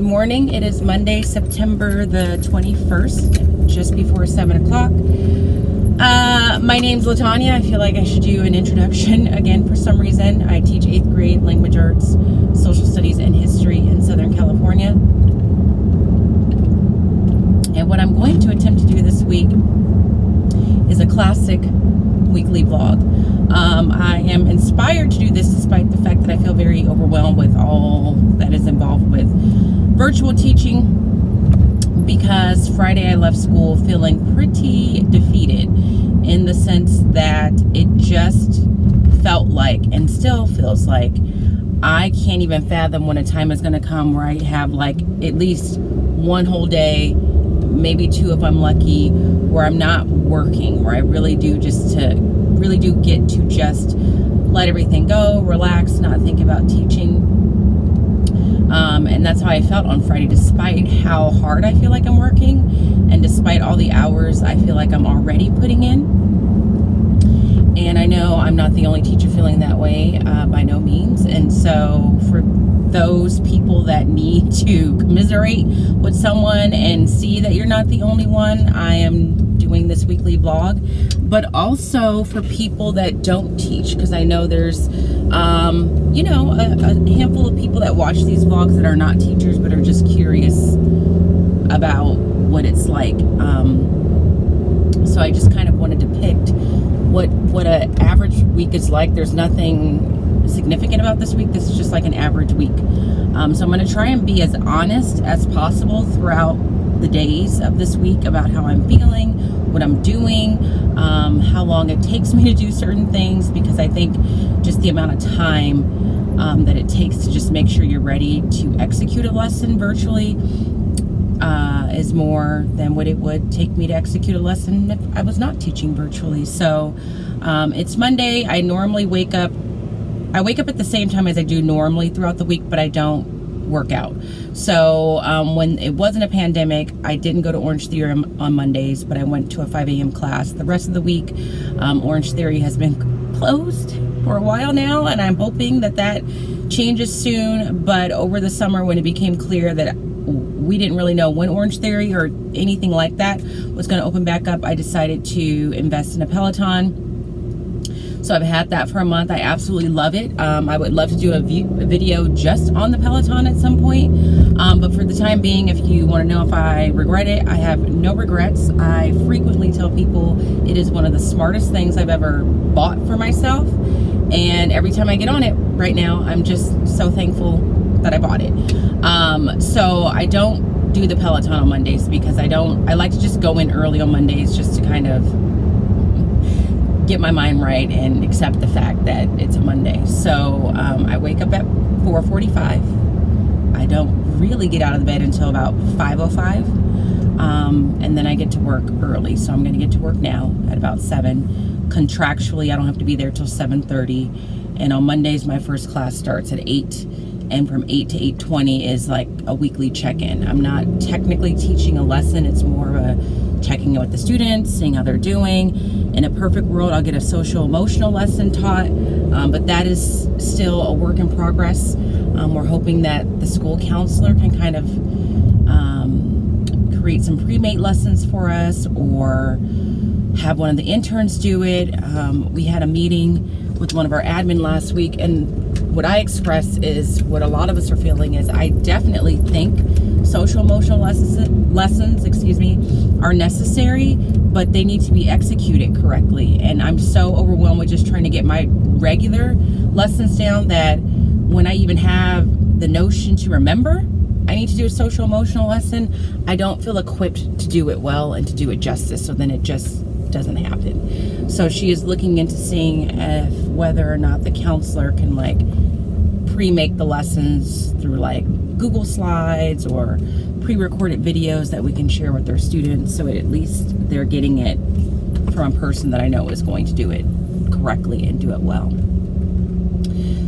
morning. It is Monday, September the 21st, just before 7 o'clock. My name's Latawnya. I feel like I should do an introduction again for some reason. I teach 8th grade language arts, social studies, and history in Southern California. And what I'm going to attempt to do this week is a classic weekly vlog. I am inspired to do this despite the fact that I feel very overwhelmed with all that is involved with virtual teaching, because Friday I left school feeling pretty defeated in the sense that it just felt like, and still feels like, I can't even fathom when a time is going to come where I have like at least one whole day, maybe two if I'm lucky, where I'm not working, where I really do get to just let everything go, relax, not think about teaching. And that's how I felt on Friday, despite how hard I feel like I'm working, and despite all the hours I feel like I'm already putting in. And I know I'm not the only teacher feeling that way, by no means. And so for those people that need to commiserate with someone and see that you're not the only one, I am doing this weekly vlog. But also for people that don't teach, because I know there's a handful of people that watch these vlogs that are not teachers but are just curious about what it's like. So I just kind of wanted to depict what an average week is like. There's nothing significant about this week. This is just like an average week. So I'm going to try and be as honest as possible throughout the days of this week about how I'm feeling, what I'm doing, how long it takes me to do certain things, because I think just the amount of time that it takes to just make sure you're ready to execute a lesson virtually is more than what it would take me to execute a lesson if I was not teaching virtually. So it's Monday. I normally wake up at the same time as I do normally throughout the week, but I don't work out. So when it wasn't a pandemic, I didn't go to Orange Theory on Mondays, but I went to a 5 a.m. class. The rest of the week, Orange Theory has been closed for a while now, and I'm hoping that changes soon. But over the summer, when it became clear that we didn't really know when Orange Theory or anything like that was going to open back up, I decided to invest in a Peloton. So I've had that for a month. I absolutely love it. I would love to do a video just on the Peloton at some point. But for the time being, if you want to know if I regret it, I have no regrets. I frequently tell people it is one of the smartest things I've ever bought for myself. And every time I get on it right now, I'm just so thankful that I bought it. So I don't do the Peloton on Mondays because I like to just go in early on Mondays just to kind of get my mind right and accept the fact that it's a Monday. So I wake up at 4:45. I don't really get out of the bed until about 5:05, and then I get to work early. So I'm going to get to work now at about 7. Contractually, I don't have to be there till 7:30. And on Mondays, my first class starts at 8. And from 8 to 8:20 is like a weekly check-in. I'm not technically teaching a lesson. It's more of a checking in with the students, seeing how they're doing. In a perfect world, I'll get a social emotional lesson taught, but that is still a work in progress. We're hoping that the school counselor can kind of create some pre-mate lessons for us, or have one of the interns do it. We had a meeting with one of our admin last week, and what I expressed is what a lot of us are feeling is I definitely think social emotional lessons are necessary, but they need to be executed correctly. And I'm so overwhelmed with just trying to get my regular lessons down that when I even have the notion to remember I need to do a social emotional lesson, I don't feel equipped to do it well and to do it justice. So then it just doesn't happen. So she is looking into seeing if whether or not the counselor can like pre-make the lessons through like Google Slides or pre-recorded videos that we can share with their students, so at least they're getting it from a person that I know is going to do it correctly and do it well.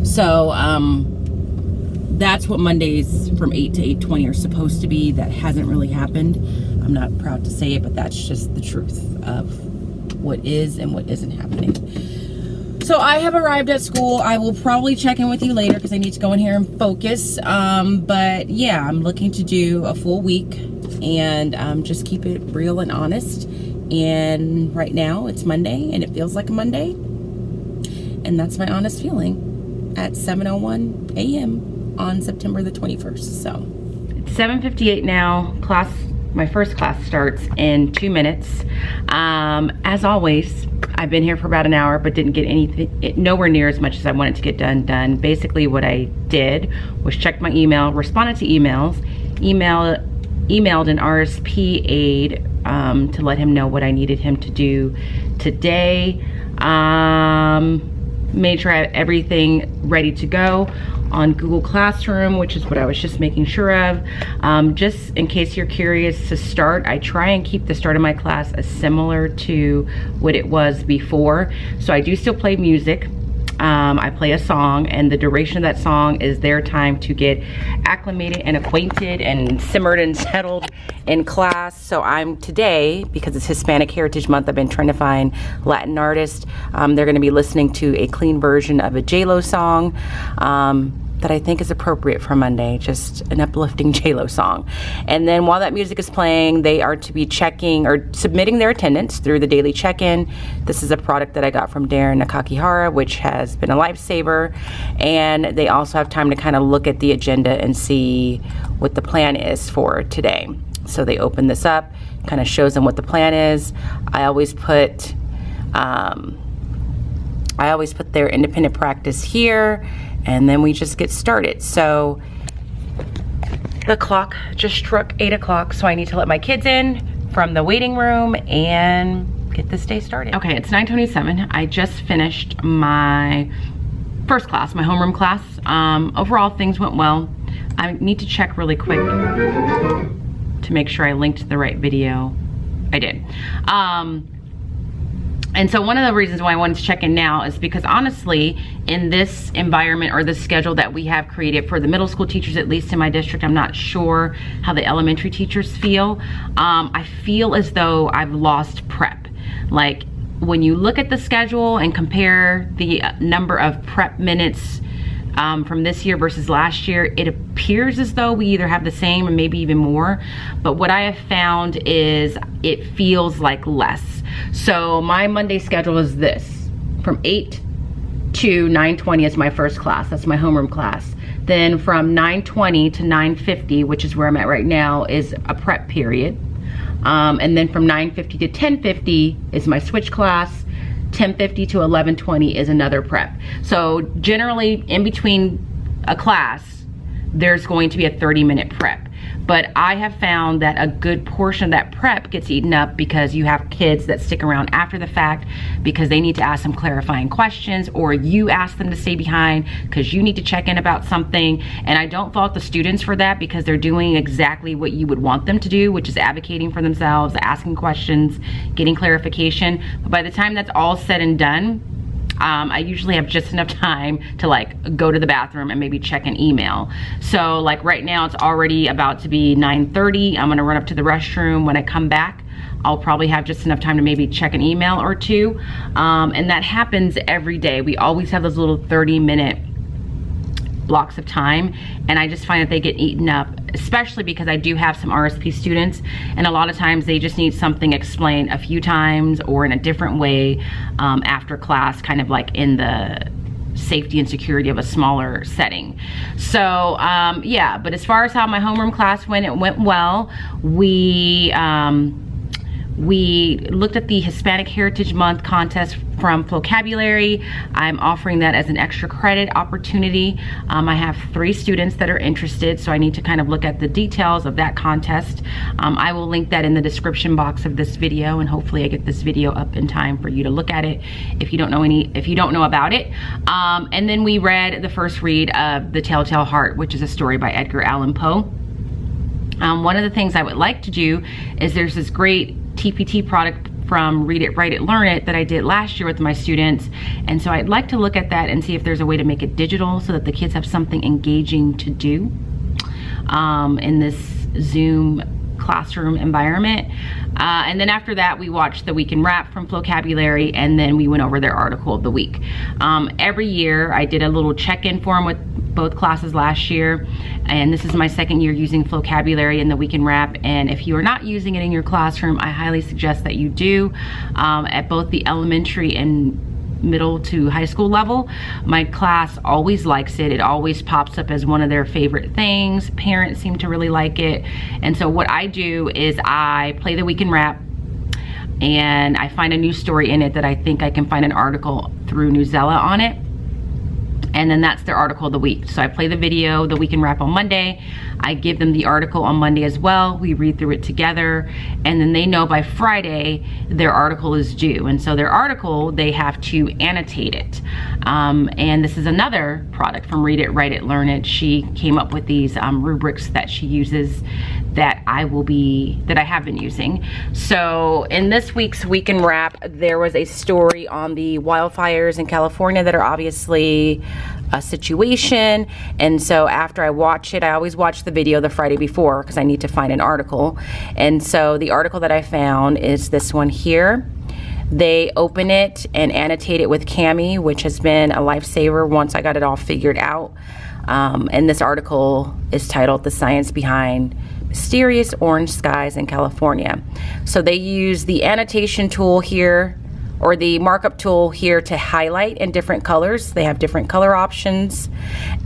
So that's what Mondays from 8 to 8:20 are supposed to be. That hasn't really happened. I'm not proud to say it, but that's just the truth of what is and what isn't happening. So I have arrived at school. I will probably check in with you later because I need to go in here and focus. But yeah, I'm looking to do a full week and just keep it real and honest. And right now it's Monday and it feels like a Monday. And that's my honest feeling at 7:01 a.m. on September the 21st. So it's 7:58 now. My first class starts in 2 minutes. As always, I've been here for about an hour, but didn't get anything, nowhere near as much as I wanted to get done. Basically what I did was check my email, responded to emailed an RSP aide to let him know what I needed him to do today. Made sure I had everything ready to go on Google Classroom, which is what I was just making sure of. Just in case you're curious to start, I try and keep the start of my class as similar to what it was before. So I do still play music. I play a song, and the duration of that song is their time to get acclimated and acquainted and simmered and settled in class. So I'm today, because it's Hispanic Heritage Month, I've been trying to find Latin artists. They're going to be listening to a clean version of a J-Lo song that I think is appropriate for Monday, just an uplifting J-Lo song. And then while that music is playing, they are to be checking or submitting their attendance through the daily check-in. This is a product that I got from Darren Nakakihara, which has been a lifesaver. And they also have time to kind of look at the agenda and see what the plan is for today. So they open this up, kind of shows them what the plan is. I always put their independent practice here, and then we just get started. So the clock just struck 8 o'clock, so I need to let my kids in from the waiting room and get this day started. Okay, it's 9:27. I just finished my first class, my homeroom class. Overall, things went well. I need to check really quick to make sure I linked the right video. I did. And so one of the reasons why I wanted to check in now is because honestly, in this environment or the schedule that we have created for the middle school teachers, at least in my district, I'm not sure how the elementary teachers feel. I feel as though I've lost prep. Like when you look at the schedule and compare the number of prep minutes from this year versus last year, it appears as though we either have the same or maybe even more. But what I have found is it feels like less. So my Monday schedule is this: from 8 to 9:20 is my first class. That's my homeroom class. Then from 9:20 to 9:50, which is where I'm at right now, is a prep period. And then from 9:50 to 10:50 is my switch class. 10:50 to 11:20 is another prep. So generally in between a class, there's going to be a 30-minute prep. But I have found that a good portion of that prep gets eaten up because you have kids that stick around after the fact because they need to ask some clarifying questions, or you ask them to stay behind because you need to check in about something. And I don't fault the students for that because they're doing exactly what you would want them to do, which is advocating for themselves, asking questions, getting clarification. But by the time that's all said and done, I usually have just enough time to like go to the bathroom and maybe check an email. So like right now it's already about to be 9:30. I'm gonna run up to the restroom. When I come back, I'll probably have just enough time to maybe check an email or two. And that happens every day. We always have those little 30-minute blocks of time, and I just find that they get eaten up, especially because I do have some RSP students, and a lot of times they just need something explained a few times or in a different way after class, kind of like in the safety and security of a smaller setting. So yeah, but as far as how my homeroom class went, it went well. We looked at the Hispanic Heritage Month contest from Vocabulary. I'm offering that as an extra credit opportunity. I have 3 students that are interested, so I need to kind of look at the details of that contest. I will link that in the description box of this video, and hopefully I get this video up in time for you to look at it if you don't know about it. And then we read the first read of The Telltale Heart, which is a story by Edgar Allan Poe. One of the things I would like to do is there's this great TPT product from Read It, Write It, Learn It that I did last year with my students, and so I'd like to look at that and see if there's a way to make it digital so that the kids have something engaging to do in this Zoom classroom environment. And then after that, we watched the Week in Rap from Flocabulary, and then we went over their article of the week. Every year, I did a little check-in for them with both classes last year, and this is my second year using Flocabulary in the Week in Rap. And if you are not using it in your classroom, I highly suggest that you do. At both the elementary and middle to high school level, my class always likes it. It always pops up as one of their favorite things. Parents seem to really like it. And so what I do is I play the Week in Rap, and I find a new story in it that I think I can find an article through Newsella on it. And then that's their article of the week. So I play the video, the Week in Rap, on Monday. I give them the article on Monday as well. We read through it together, and then they know by Friday their article is due. And so their article, they have to annotate it. And this is another product from Read It, Write It, Learn It. She came up with these rubrics that she uses that I have been using. So in this week's Week in Rap, there was a story on the wildfires in California that are obviously a situation. And so after I watch it, I always watch the video the Friday before because I need to find an article. And so the article that I found is this one here. They open it and annotate it with Cami, which has been a lifesaver once I got it all figured out. And this article is titled "The Science Behind Mysterious Orange Skies in California." So they use the annotation tool here, or the markup tool here, to highlight in different colors. They have different color options,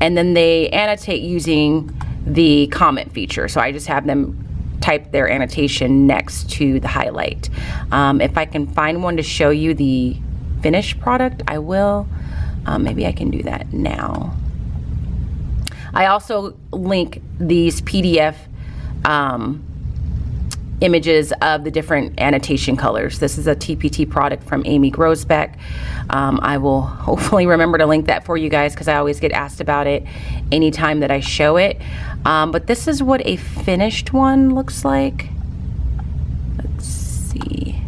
and then they annotate using the comment feature. So I just have them type their annotation next to the highlight. If I can find one to show you the finished product, I will. Maybe I can do that now. I also link these PDF images of the different annotation colors. This is a TPT product from Amy Grosbeck. I will hopefully remember to link that for you guys because I always get asked about it anytime that I show it. But this is what a finished one looks like. Let's see.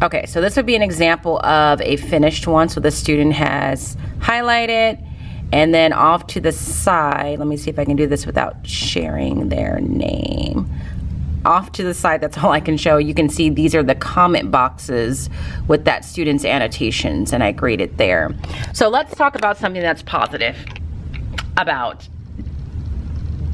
Okay, so this would be an example of a finished one. So the student has highlighted, and then off to the side, let me see if I can do this without sharing their name. Off to the side, that's all I can show. You can see these are the comment boxes with that student's annotations, and I graded there. So let's talk about something that's positive about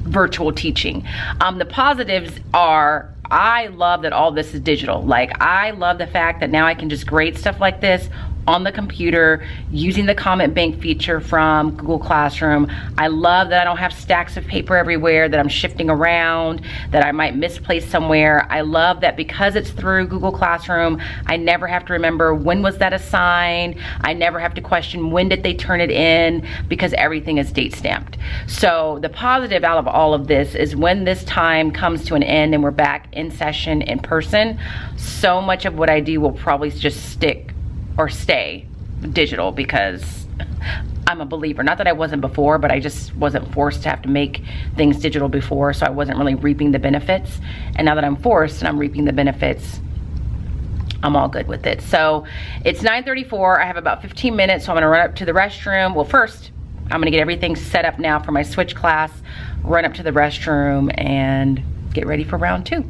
virtual teaching. The positives are, I love that all this is digital. Like, I love the fact that now I can just grade stuff like this on the computer using the comment bank feature from Google Classroom. I love that I don't have stacks of paper everywhere that I'm shifting around, that I might misplace somewhere. I love that because it's through Google Classroom, I never have to remember when was that assigned. I never have to question when did they turn it in, because everything is date stamped. So the positive out of all of this is when this time comes to an end and we're back in session in person, so much of what I do will probably just stick or stay digital, because I'm a believer. Not that I wasn't before, but I just wasn't forced to have to make things digital before, so I wasn't really reaping the benefits. And now that I'm forced and I'm reaping the benefits, I'm all good with it. So it's 9:34. I have about 15 minutes, so I'm gonna run up to the restroom. Well, first, I'm gonna get everything set up now for my switch class, run up to the restroom, and get ready for round 2.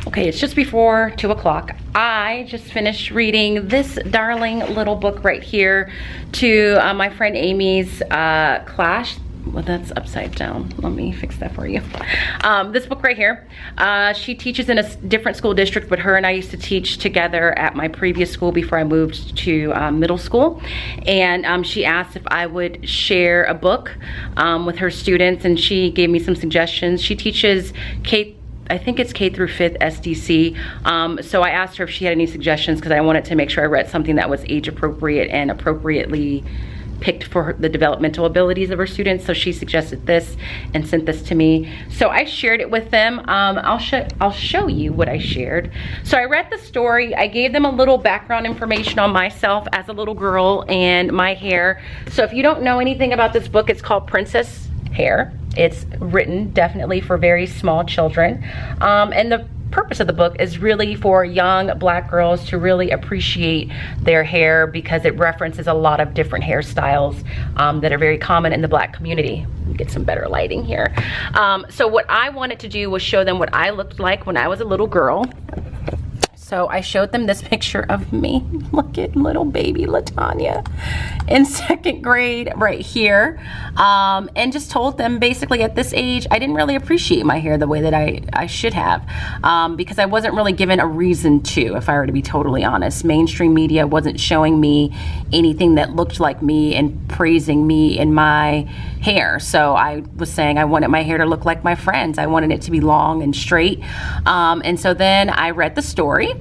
Okay, it's just before 2 o'clock. I just finished reading this darling little book right here to my friend Amy's class. Well, that's upside down. Let me fix that for you. This book right here. She teaches in a different school district, but her and I used to teach together at my previous school before I moved to middle school. And she asked if I would share a book with her students, and she gave me some suggestions. She teaches I think it's K through 5th SDC. So I asked her if she had any suggestions, because I wanted to make sure I read something that was age appropriate and appropriately picked for the developmental abilities of her students. So she suggested this and sent this to me. So I shared it with them. I'll show you what I shared. So I read the story. I gave them a little background information on myself as a little girl and my hair. So if you don't know anything about this book, it's called Princess Hair. It's written definitely for very small children. And the purpose of the book is really for young Black girls to really appreciate their hair, because it references a lot of different hairstyles that are very common in the Black community. Get some better lighting here. So what I wanted to do was show them what I looked like when I was a little girl. So I showed them this picture of me. Look at little baby Latanya in 2nd grade right here. And just told them basically at this age, I didn't really appreciate my hair the way that I should have, because I wasn't really given a reason to, if I were to be totally honest. Mainstream media wasn't showing me anything that looked like me and praising me in my hair. So I was saying I wanted my hair to look like my friends. I wanted it to be long and straight. And so then I read the story,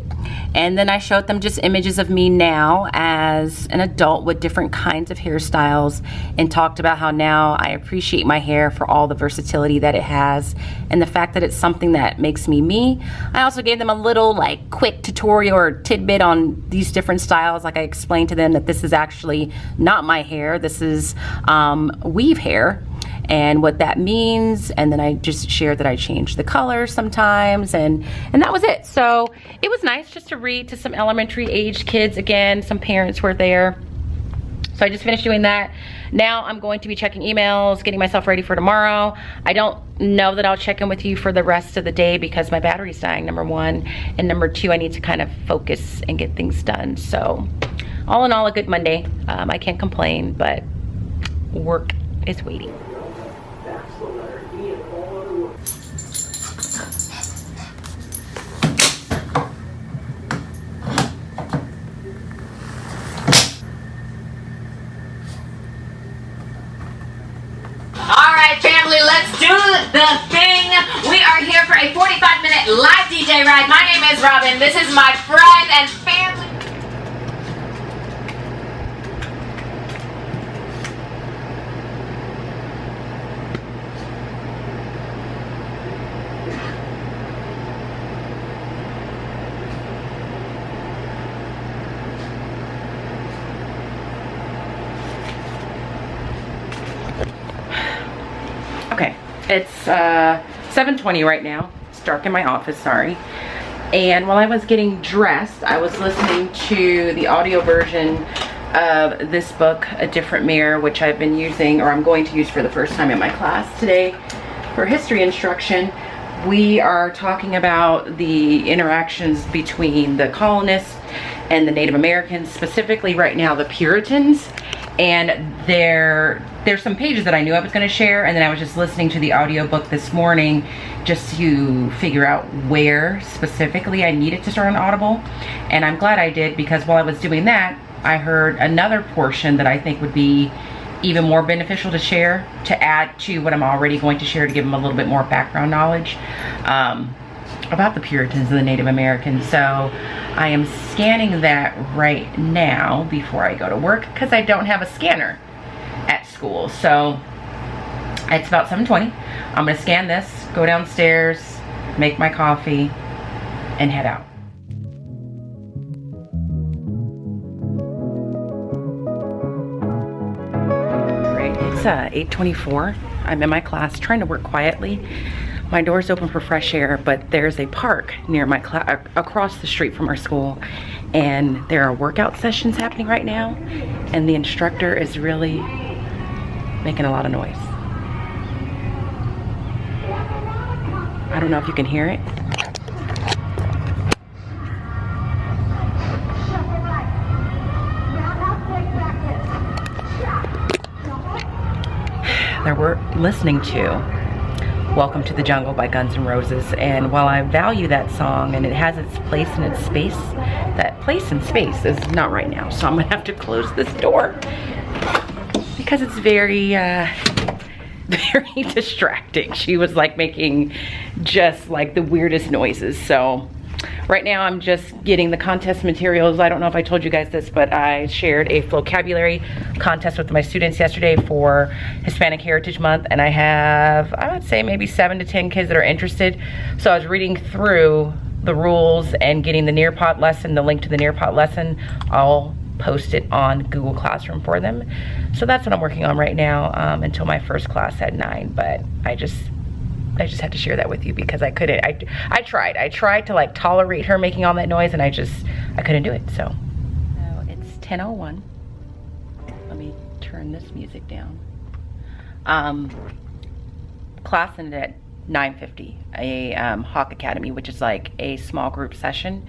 and then I showed them just images of me now as an adult with different kinds of hairstyles, and talked about how now I appreciate my hair for all the versatility that it has and the fact that it's something that makes me me. I also gave them a little like quick tutorial or tidbit on these different styles. Like I explained to them that this is actually not my hair. This is weave hair, and what that means. And then I just shared that I changed the color sometimes, and that was it. So it was nice just to read to some elementary aged kids again. Some parents were there. So I just finished doing that. Now I'm going to be checking emails, getting myself ready for tomorrow. I don't know that I'll check in with you for the rest of the day because my battery's dying, number one. And number two, I need to kind of focus and get things done. So all in all, a good Monday. I can't complain, but work is waiting. Let's do the thing. We are here for a 45-minute live DJ ride. My name is Robin. This is my friend and family. Okay, it's 7:20 right now. It's dark in my office, sorry. And while I was getting dressed, I was listening to the audio version of this book, A Different Mirror, which I've been using, or I'm going to use for the first time in my class today for history instruction. We are talking about the interactions between the colonists and the Native Americans, specifically right now the Puritans. And there's some pages that I knew I was going to share, and then I was just listening to the audiobook this morning just to figure out where specifically I needed to start on Audible. And I'm glad I did, because while I was doing that, I heard another portion that I think would be even more beneficial to share, to add to what I'm already going to share, to give them a little bit more background knowledge about the Puritans and the Native Americans. So I am scanning that right now before I go to work, because I don't have a scanner at school. So it's about 7:20. I'm gonna scan this, go downstairs, make my coffee, and head out. Great, it's 8:24. I'm in my class trying to work quietly. My door's open for fresh air, but there's a park near my class, across the street from our school, and there are workout sessions happening right now, and the instructor is really making a lot of noise. I don't know if you can hear it. We're listening to Welcome to the Jungle by Guns N' Roses, and while I value that song and it has its place and its space, that place and space is not right now, so I'm gonna have to close this door because it's very very distracting. She was like making just like the weirdest noises. So right now I'm just getting the contest materials. I don't know if I told you guys this, but I shared a vocabulary contest with my students yesterday for Hispanic Heritage Month, and I have, I would say, maybe 7 to 10 kids that are interested. So I was reading through the rules and getting the Nearpod lesson, the link to the Nearpod lesson. I'll post it on Google Classroom for them. So that's what I'm working on right now until my first class at 9. But I just had to share that with you because I couldn't, I tried to like tolerate her making all that noise, and I couldn't do it. So it's 10:01. Let me turn this music down. Class ended at 9:50, a Hawk Academy, which is like a small group session.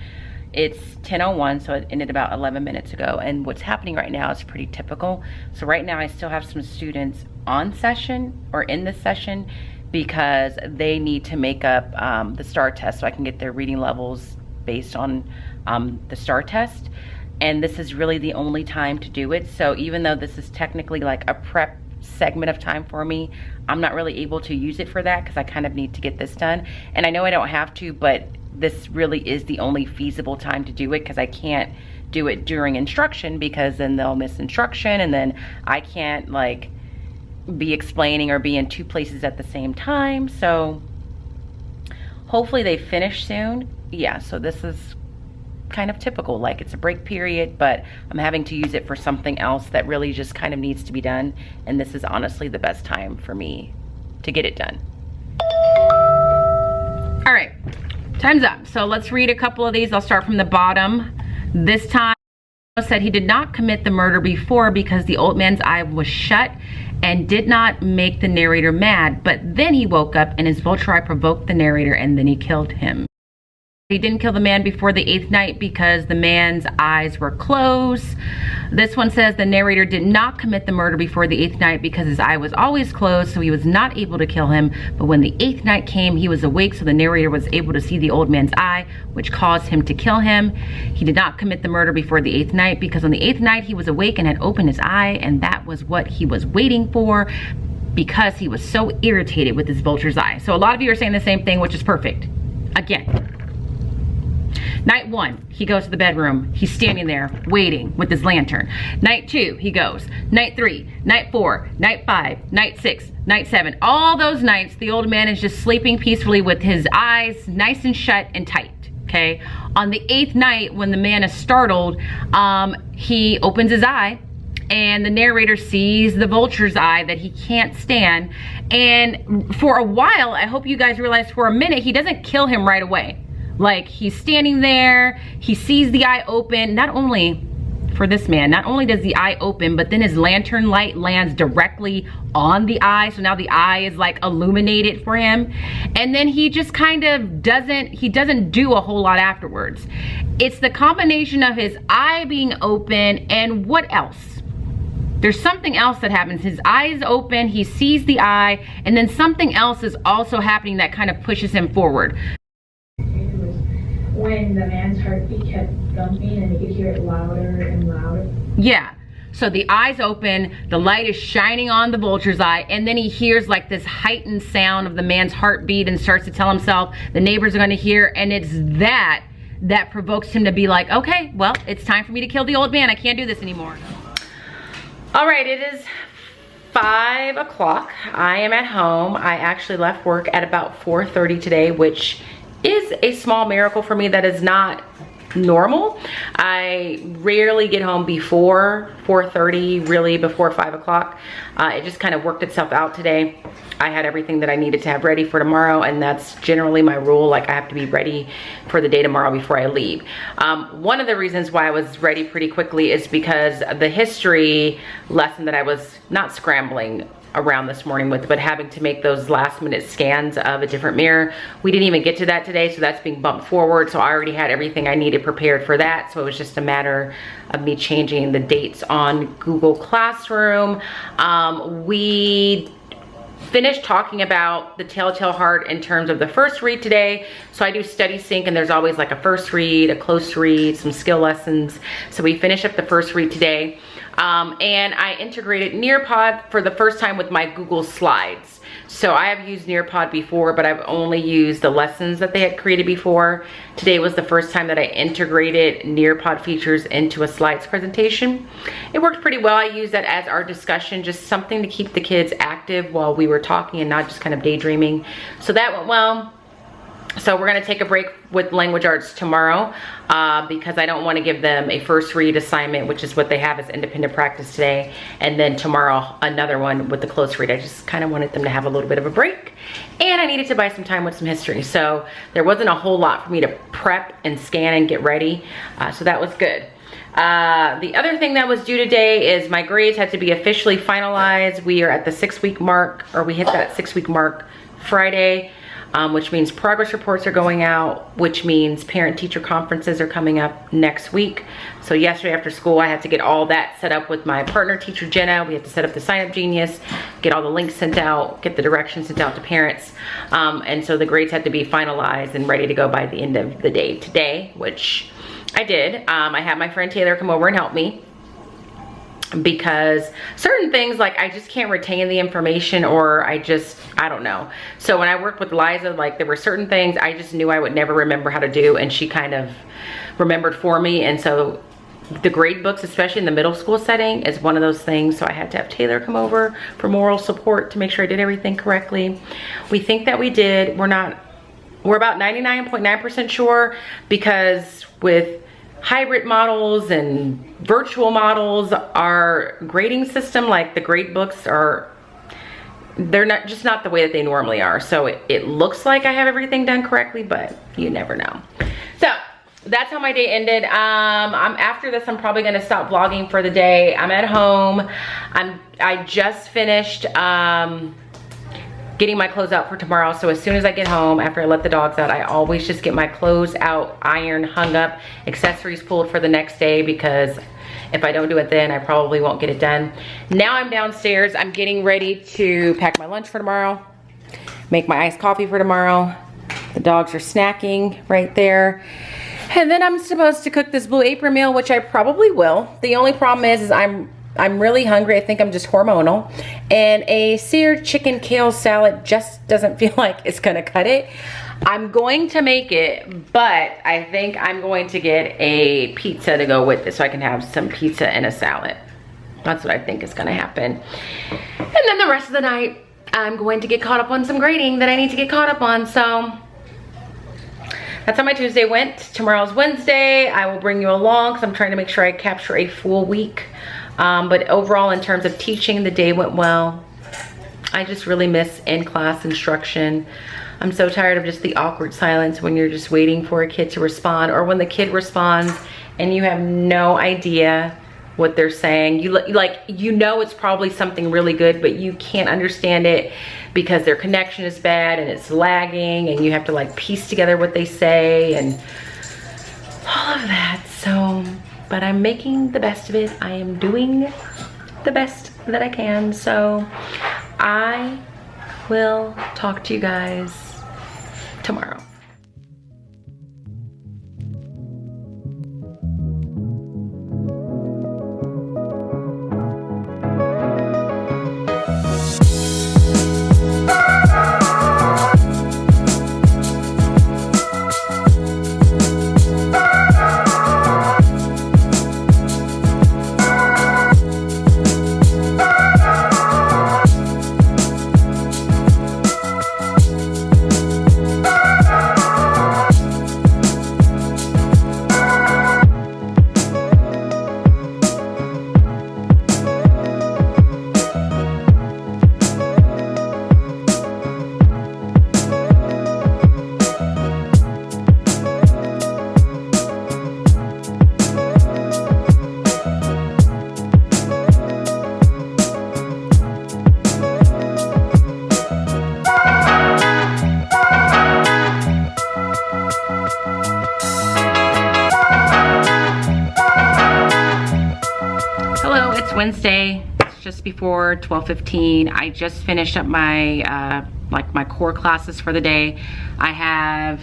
It's 10:01, so it ended about 11 minutes ago. And what's happening right now is pretty typical. So right now I still have some students on session or in this session because they need to make up the STAR test so I can get their reading levels based on the STAR test. And this is really the only time to do it. So even though this is technically like a prep segment of time for me, I'm not really able to use it for that because I kind of need to get this done. And I know I don't have to, but this really is the only feasible time to do it because I can't do it during instruction because then they'll miss instruction, and then I can't like be explaining or be in two places at the same time. So hopefully they finish soon. Yeah, so this is kind of typical, like it's a break period, but I'm having to use it for something else that really just kind of needs to be done, and this is honestly the best time for me to get it done. All right, time's up. So let's read a couple of these. I'll start from the bottom. This time said he did not commit the murder before because the old man's eye was shut and did not make the narrator mad, but then he woke up and his vulture eye provoked the narrator and then he killed him. He didn't kill the man before the 8th night because the man's eyes were closed. This one says the narrator did not commit the murder before the 8th night because his eye was always closed, so he was not able to kill him. But when the 8th night came, he was awake, so the narrator was able to see the old man's eye, which caused him to kill him. He did not commit the murder before the 8th night because on the 8th night he was awake and had opened his eye, and that was what he was waiting for because he was so irritated with his vulture's eye. So a lot of you are saying the same thing, which is perfect. Again. Night 1, he goes to the bedroom. He's standing there waiting with his lantern. Night 2, he goes. Night 3, night 4, night 5, night 6, night 7. All those nights, the old man is just sleeping peacefully with his eyes nice and shut and tight, okay? On the 8th night, when the man is startled, he opens his eye, and the narrator sees the vulture's eye that he can't stand. And for a while, I hope you guys realize, for a minute, he doesn't kill him right away. Like, he's standing there, he sees the eye open. Not only, for this man, not only does the eye open, but then his lantern light lands directly on the eye. So now the eye is like illuminated for him. And then he just kind of doesn't do a whole lot afterwards. It's the combination of his eye being open and what else? There's something else that happens. His eye is open, he sees the eye, and then something else is also happening that kind of pushes him forward. When the man's heartbeat kept thumping and he could hear it louder and louder. Yeah, so the eye's open, the light is shining on the vulture's eye, and then he hears like this heightened sound of the man's heartbeat and starts to tell himself the neighbors are gonna hear, and it's that provokes him to be like, okay, well, it's time for me to kill the old man. I can't do this anymore. All right, it is 5 o'clock. I am at home. I actually left work at about 4:30 today, which is a small miracle for me. That is not normal. I rarely get home before 4:30, really before 5 o'clock. It just kind of worked itself out today. I had everything that I needed to have ready for tomorrow, and that's generally my rule. Like, I have to be ready for the day tomorrow before I leave. One of the reasons why I was ready pretty quickly is because the history lesson that I was not scrambling around this morning with, but having to make those last minute scans of a different mirror. We didn't even get to that today, so that's being bumped forward. So I already had everything I needed prepared for that. So it was just a matter of me changing the dates on Google Classroom. We finished talking about the Telltale Heart in terms of the first read today. So I do study sync, and there's always like a first read, a close read, some skill lessons. So we finished up the first read today. And I integrated Nearpod for the first time with my Google Slides. So I have used Nearpod before, but I've only used the lessons that they had created before. Today was the first time that I integrated Nearpod features into a slides presentation. It worked pretty well. I used that as our discussion, just something to keep the kids active while we were talking and not just kind of daydreaming. So that went well. So we're gonna take a break with language arts tomorrow because I don't wanna give them a first read assignment, which is what they have as independent practice today. And then tomorrow, another one with the close read. I just kind of wanted them to have a little bit of a break. And and I needed to buy some time with some history. So there wasn't a whole lot for me to prep and scan and get ready. So that was good. The other thing that was due today is my grades had to be officially finalized. We are at the 6-week mark, or we hit that 6-week mark Friday, which means progress reports are going out, which means parent-teacher conferences are coming up next week. So yesterday after school, I had to get all that set up with my partner teacher, Jenna. We had to set up the Sign Up Genius, get all the links sent out, get the directions sent out to parents. And so the grades had to be finalized and ready to go by the end of the day today, which I did. I had my friend Taylor come over and help me, because certain things, like, I just can't retain the information, or I don't know. So when I worked with Liza, like, there were certain things I just knew I would never remember how to do, and she kind of remembered for me. And so the grade books, especially in the middle school setting, is one of those things. So I had to have Taylor come over for moral support to make sure I did everything correctly. We think that we did. We're about 99.9% sure, because with hybrid models and virtual models, our grading system, like the grade books, they're not the way that they normally are. So it looks like I have everything done correctly, but you never know. So that's how my day ended. After this, I'm probably gonna stop vlogging for the day. I'm at home. I just finished getting my clothes out for tomorrow. So as soon as I get home, after I let the dogs out, I always just get my clothes out, ironed, hung up, accessories pulled for the next day, because if I don't do it then, I probably won't get it done. Now I'm downstairs. I'm getting ready to pack my lunch for tomorrow, make my iced coffee for tomorrow. The dogs are snacking right there. And then I'm supposed to cook this Blue Apron meal, which I probably will. The only problem is I'm really hungry. I think I'm just hormonal. And a seared chicken kale salad just doesn't feel like it's gonna cut it. I'm going to make it, but I think I'm going to get a pizza to go with it, so I can have some pizza and a salad. That's what I think is gonna happen. And then the rest of the night, I'm going to get caught up on some grading that I need to get caught up on. So that's how my Tuesday went. Tomorrow's Wednesday. I will bring you along, because I'm trying to make sure I capture a full week. But overall, in terms of teaching, the day went well. I just really miss in-class instruction. I'm so tired of just the awkward silence when you're just waiting for a kid to respond, or when the kid responds and you have no idea what they're saying. You know it's probably something really good, but you can't understand it because their connection is bad and it's lagging, and you have to like piece together what they say and all of that. So, but I'm making the best of it. I am doing the best that I can. So I will talk to you guys tomorrow. Wednesday, it's just before 12:15. I just finished up my my core classes for the day. I have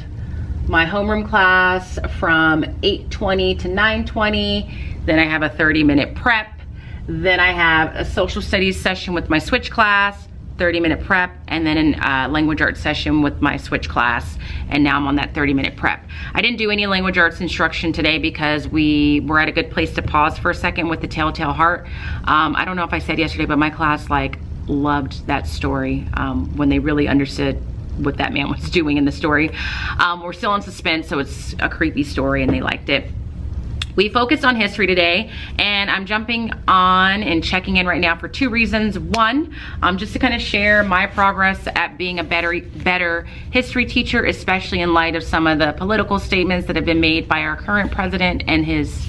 my homeroom class from 8:20 to 9:20. Then I have a 30-minute prep. Then I have a social studies session with my switch class, 30-minute prep, and then a language arts session with my switch class. And now I'm on that 30-minute prep. I didn't do any language arts instruction today because we were at a good place to pause for a second with the Telltale Heart. I don't know if I said yesterday, but my class like loved that story when they really understood what that man was doing in the story. We're still in suspense, so it's a creepy story and they liked it. We focused on history today, and I'm jumping on and checking in right now for 2 reasons. One, just to kind of share my progress at being a better history teacher, especially in light of some of the political statements that have been made by our current president and his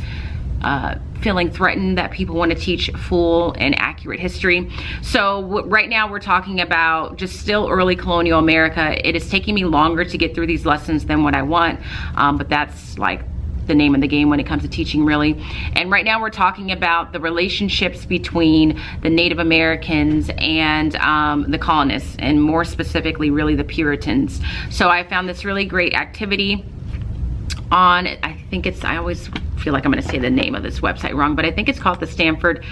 feeling threatened that people want to teach full and accurate history. So right now we're talking about just still early colonial America. It is taking me longer to get through these lessons than what I want, but that's like the name of the game when it comes to teaching, really. And right now we're talking about the relationships between the Native Americans and the colonists, and more specifically really the Puritans. So I found this really great activity on, I always feel like I'm going to say the name of this website wrong, but I think it's called the Stanford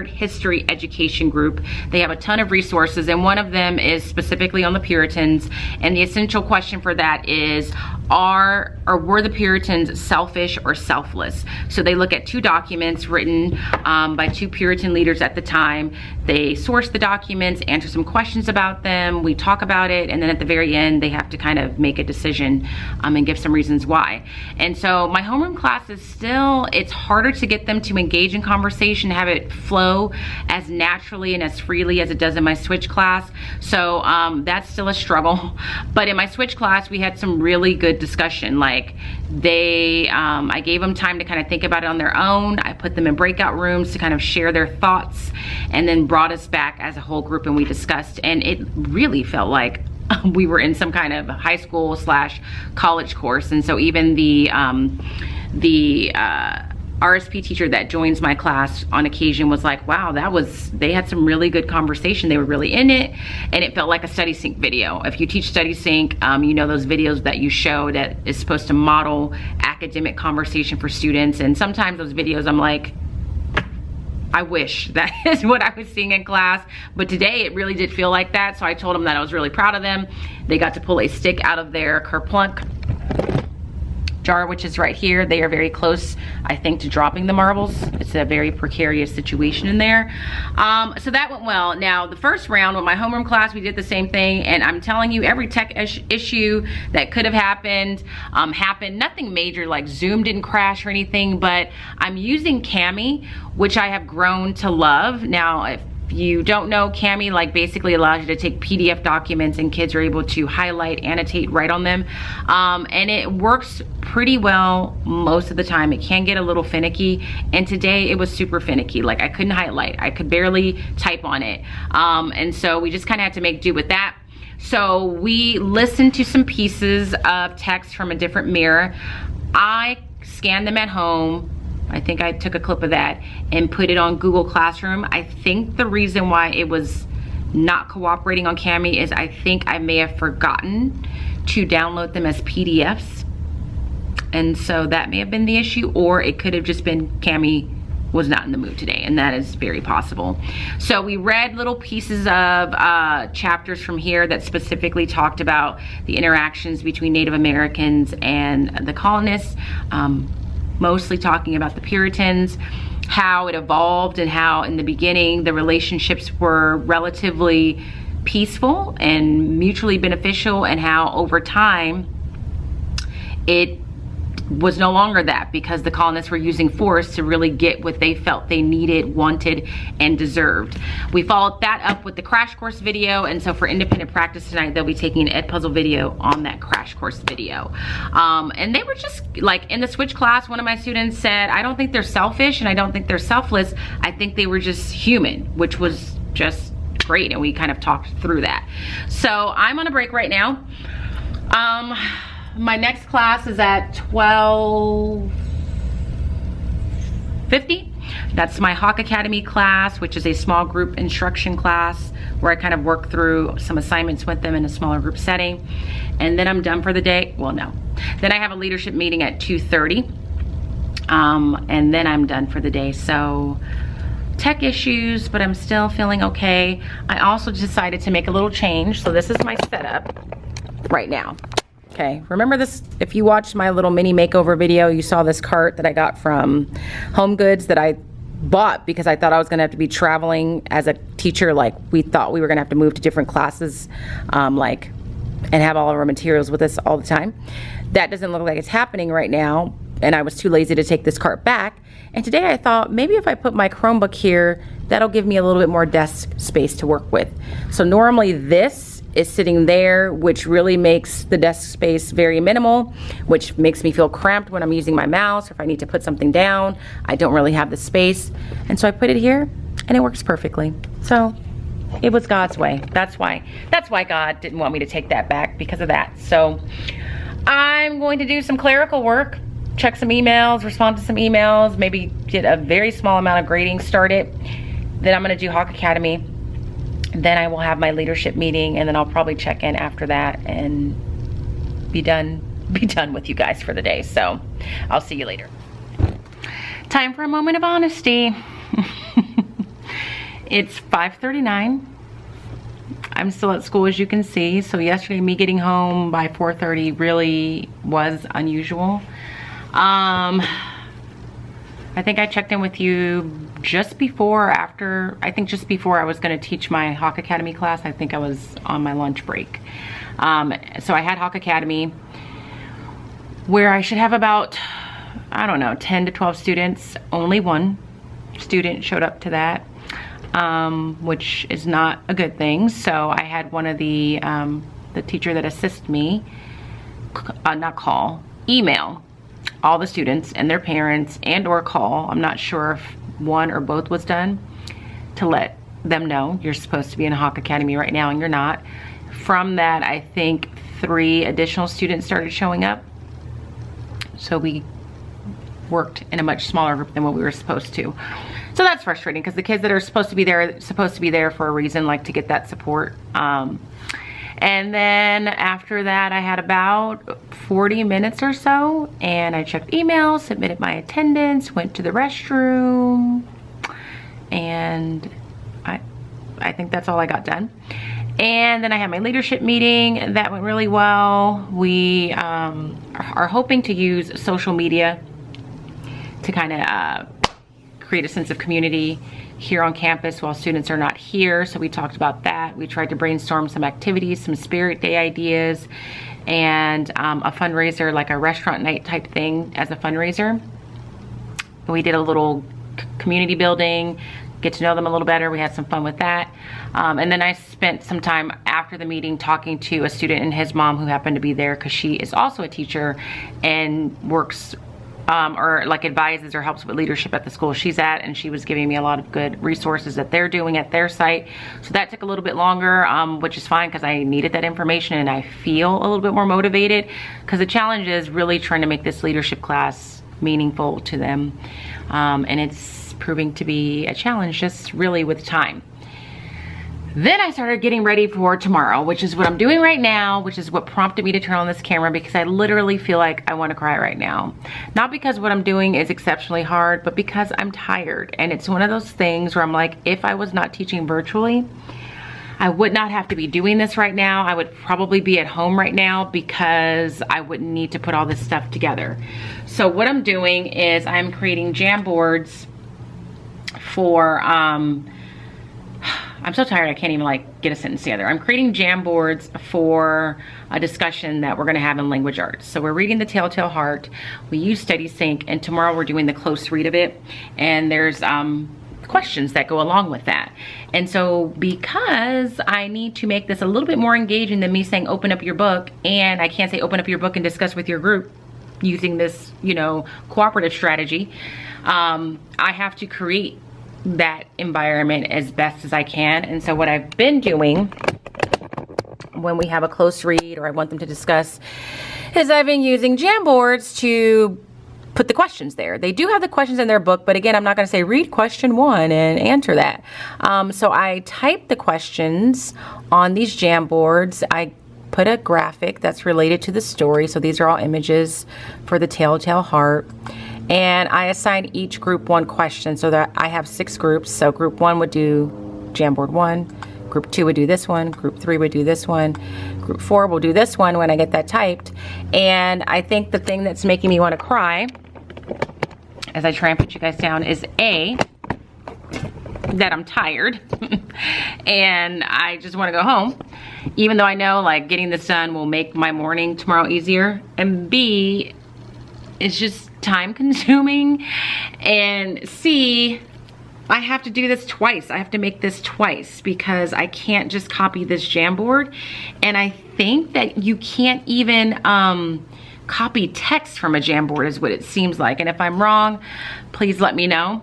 History Education Group. They have a ton of resources, and one of them is specifically on the Puritans, and the essential question for that is, were the Puritans selfish or selfless? So they look at 2 documents written by 2 Puritan leaders at the time. They source the documents, answer some questions about them, we talk about it, and then at the very end they have to kind of make a decision and give some reasons why. And so my homeroom class is still, it's harder to get them to engage in conversation, have it flow as naturally and as freely as it does in my switch class. So that's still a struggle. But in my switch class we had some really good discussion. Like I gave them time to kind of think about it on their own. I put them in breakout rooms to kind of share their thoughts, and then brought us back as a whole group and we discussed, and it really felt like we were in some kind of high school / college course. And so even the RSP teacher that joins my class on occasion was like, wow, they had some really good conversation. They were really in it, and it felt like a study sync video. If you teach study sync, you know those videos that you show that is supposed to model academic conversation for students, and sometimes those videos I'm like, I wish that is what I was seeing in class. But today it really did feel like that. So I told them that I was really proud of them. They got to pull a stick out of their kerplunk jar, which is right here. They are very close, I think, to dropping the marbles. It's a very precarious situation in there. So that went well. Now, the first round with my homeroom class, we did the same thing, and I'm telling you, every tech issue that could have happened, happened. Nothing major, like Zoom didn't crash or anything, but I'm using Cami, which I have grown to love. Now, if you don't know, Cami basically allows you to take PDF documents, and kids are able to highlight, annotate, write on them, and it works pretty well most of the time. It can get a little finicky, and today it was super finicky. Like, I couldn't highlight, I could barely type on it, and so we just kind of had to make do with that. So we listened to some pieces of text from a different mirror. I scanned them at home. I think I took a clip of that and put it on Google Classroom. I think the reason why it was not cooperating on Cami is I think I may have forgotten to download them as PDFs. And so that may have been the issue, or it could have just been Cami was not in the mood today, and that is very possible. So we read little pieces of chapters from here that specifically talked about the interactions between Native Americans and the colonists, mostly talking about the Puritans, how it evolved, and how in the beginning the relationships were relatively peaceful and mutually beneficial, and how over time it was no longer that, because the colonists were using force to really get what they felt they needed, wanted, and deserved. We followed that up with the crash course video, and so for independent practice tonight, they'll be taking an EdPuzzle video on that crash course video. And they were just like, in the switch class, one of my students said, I don't think they're selfish and I don't think they're selfless. I think they were just human, which was just great, and we kind of talked through that. So I'm on a break right now. My next class is at 12:50. That's my Hawk Academy class, which is a small group instruction class where I kind of work through some assignments with them in a smaller group setting. And then I'm done for the day. Well, no. Then I have a leadership meeting at 2:30. And then I'm done for the day. So tech issues, but I'm still feeling okay. I also decided to make a little change. So this is my setup right now. Okay, remember this, if you watched my little mini makeover video, you saw this cart that I got from Home Goods that I bought because I thought I was gonna have to be traveling as a teacher. Like, we thought we were gonna have to move to different classes, and have all of our materials with us all the time. That doesn't look like it's happening right now, and I was too lazy to take this cart back. And today I thought maybe if I put my Chromebook here, that'll give me a little bit more desk space to work with. So normally this is sitting there, which really makes the desk space very minimal, which makes me feel cramped when I'm using my mouse, or if I need to put something down, I don't really have the space. And so I put it here and it works perfectly. So it was God's way. That's why God didn't want me to take that back, because of that. So I'm going to do some clerical work, check some emails, respond to some emails, maybe get a very small amount of grading started. Then I'm going to do Hawk Academy. Then I will have my leadership meeting, and then I'll probably check in after that and be done with you guys for the day. So I'll see you later. Time for a moment of honesty. It's 5:39. I'm still at school, as you can see. So yesterday, me getting home by 4:30 really was unusual. I think I checked in with you just before or after, I think just before I was going to teach my Hawk Academy class. I think I was on my lunch break. So I had Hawk Academy, where I should have about, I don't know, 10 to 12 students. Only one student showed up to that, which is not a good thing. So I had one of the teacher that assists me, email all the students and their parents, and or call, I'm not sure if one or both was done, to let them know you're supposed to be in a Hawk Academy right now and you're not. From that, I think 3 additional students started showing up. So we worked in a much smaller group than what we were supposed to. So that's frustrating, because the kids that are supposed to be there for a reason, like to get that support. And then after that, I had about 40 minutes or so, and I checked email, submitted my attendance, went to the restroom, and I think that's all I got done. And then I had my leadership meeting. That went really well. We are hoping to use social media to kind of create a sense of community here on campus while students are not here. So we talked about that. We tried to brainstorm some activities, some Spirit Day ideas, and a fundraiser, like a restaurant night type thing as a fundraiser. We did a little community building, get to know them a little better. We had some fun with that. And then I spent some time after the meeting talking to a student and his mom who happened to be there, because she is also a teacher and works or like advises or helps with leadership at the school she's at, and she was giving me a lot of good resources that they're doing at their site. So that took a little bit longer, which is fine, because I needed that information and I feel a little bit more motivated, because the challenge is really trying to make this leadership class meaningful to them, and it's proving to be a challenge just really with time. Then I started getting ready for tomorrow, which is what I'm doing right now, which is what prompted me to turn on this camera, because I literally feel like I want to cry right now. Not because what I'm doing is exceptionally hard, but because I'm tired. And it's one of those things where I'm like, if I was not teaching virtually, I would not have to be doing this right now. I would probably be at home right now, because I wouldn't need to put all this stuff together. So what I'm doing is I'm creating jam boards for, I'm so tired I can't even like get a sentence together. I'm creating jam boards for a discussion that we're gonna have in language arts. So we're reading The Telltale Heart. We use Steady Sync, and tomorrow we're doing the close read of it. And there's questions that go along with that. And so because I need to make this a little bit more engaging than me saying open up your book, and I can't say open up your book and discuss with your group using this, you know, cooperative strategy, I have to create that environment as best as I can. And so what I've been doing when we have a close read or I want them to discuss is I've been using Jamboards to put the questions there. They do have the questions in their book, but again, I'm not going to say read question 1 and answer that. So I type the questions on these Jamboards. I put a graphic that's related to the story. So these are all images for The Telltale Heart. And I assign each group 1 question, so that I have 6 groups. So group 1 would do Jamboard 1, group 2 would do this one, group 3 would do this one, group 4 will do this one when I get that typed. And I think the thing that's making me want to cry, as I try and put you guys down, is A, that I'm tired and I just want to go home, even though I know like getting this done will make my morning tomorrow easier. And B, it's just, time consuming, and C, I have to do this twice. I have to make this twice because I can't just copy this Jamboard. And I think that you can't even copy text from a Jamboard is what it seems like. And if I'm wrong, please let me know.